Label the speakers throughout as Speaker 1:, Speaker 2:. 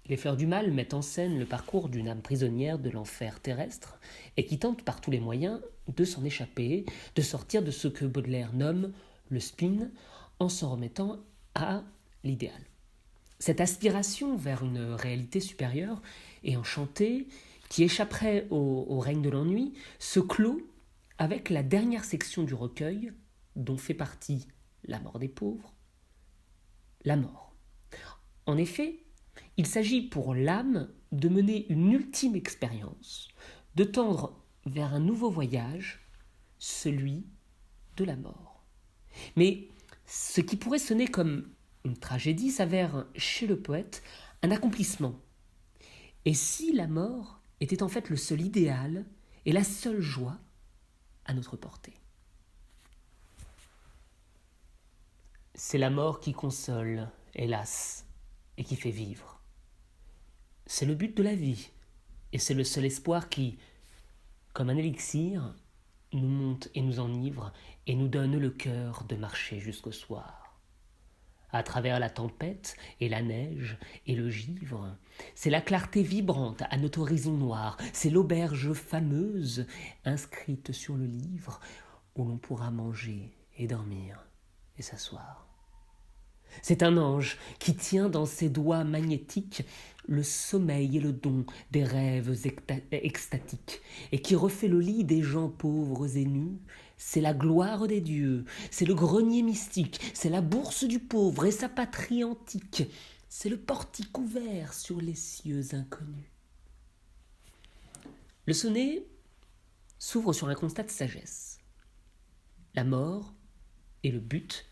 Speaker 1: Les Fleurs du Mal mettent en scène le parcours d'une âme prisonnière de l'enfer terrestre et qui tente par tous les moyens de s'en échapper, de sortir de ce que Baudelaire nomme le spleen en s'en remettant à l'idéal. Cette aspiration vers une réalité supérieure et enchantée qui échapperait au règne de l'ennui se clôt avec la dernière section du recueil dont fait partie La mort des pauvres, la mort. En effet, il s'agit pour l'âme de mener une ultime expérience, de tendre vers un nouveau voyage, celui de la mort. Mais ce qui pourrait sonner comme une tragédie s'avère chez le poète un accomplissement. Et si la mort était en fait le seul idéal et la seule joie à notre portée? C'est la mort qui console, hélas, et qui fait vivre. C'est le but de la vie, et c'est le seul espoir qui, comme un élixir, nous monte et nous enivre, et nous donne le cœur de marcher jusqu'au soir. À travers la tempête et la neige et le givre, c'est la clarté vibrante à notre horizon noir, c'est l'auberge fameuse inscrite sur le livre où l'on pourra manger et dormir et s'asseoir. C'est un ange qui tient dans ses doigts magnétiques le sommeil et le don des rêves extatiques et qui refait le lit des gens pauvres et nus. C'est la gloire des dieux, c'est le grenier mystique, c'est la bourse du pauvre et sa patrie antique, c'est le portique ouvert sur les cieux inconnus. Le sonnet s'ouvre sur un constat de sagesse. La mort est le but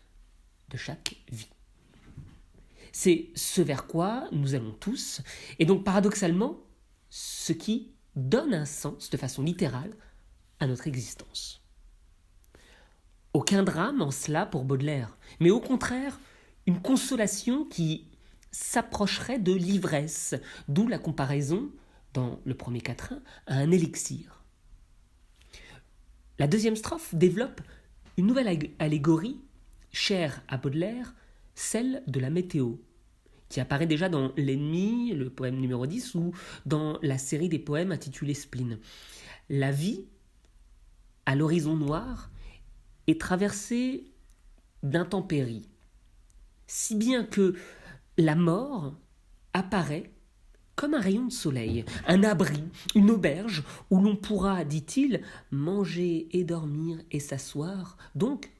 Speaker 1: de chaque vie. C'est ce vers quoi nous allons tous, et donc paradoxalement, ce qui donne un sens de façon littérale à notre existence. Aucun drame en cela pour Baudelaire, mais au contraire, une consolation qui s'approcherait de l'ivresse, d'où la comparaison, dans le premier quatrain, à un élixir. La deuxième strophe développe une nouvelle allégorie, chère à Baudelaire, celle de la météo, qui apparaît déjà dans L'Ennemi, le poème numéro 10, ou dans la série des poèmes intitulée Spleen. La vie, à l'horizon noir, est traversée d'intempéries, si bien que la mort apparaît comme un rayon de soleil, un abri, une auberge où l'on pourra, dit-il, manger et dormir et s'asseoir, donc,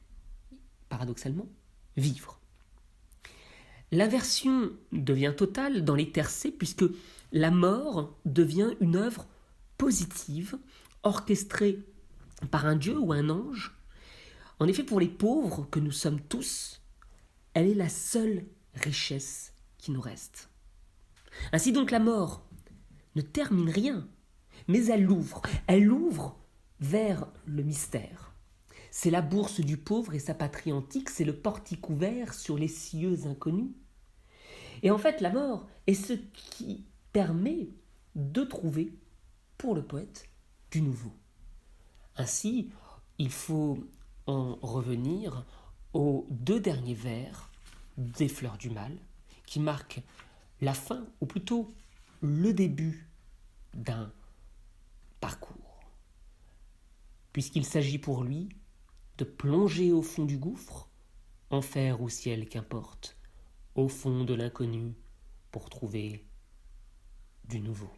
Speaker 1: paradoxalement, vivre. L'inversion devient totale dans les tercets puisque la mort devient une œuvre positive, orchestrée par un dieu ou un ange. En effet, pour les pauvres que nous sommes tous, elle est la seule richesse qui nous reste. Ainsi donc la mort ne termine rien, mais elle l'ouvre vers le mystère. C'est la bourse du pauvre et sa patrie antique, c'est le portique ouvert sur les cieux inconnus. Et en fait, la mort est ce qui permet de trouver, pour le poète, du nouveau. Ainsi, il faut en revenir aux deux derniers vers des Fleurs du Mal, qui marquent la fin, ou plutôt le début d'un parcours. Puisqu'il s'agit pour lui de plonger au fond du gouffre, enfer ou ciel qu'importe, au fond de l'inconnu, pour trouver du nouveau.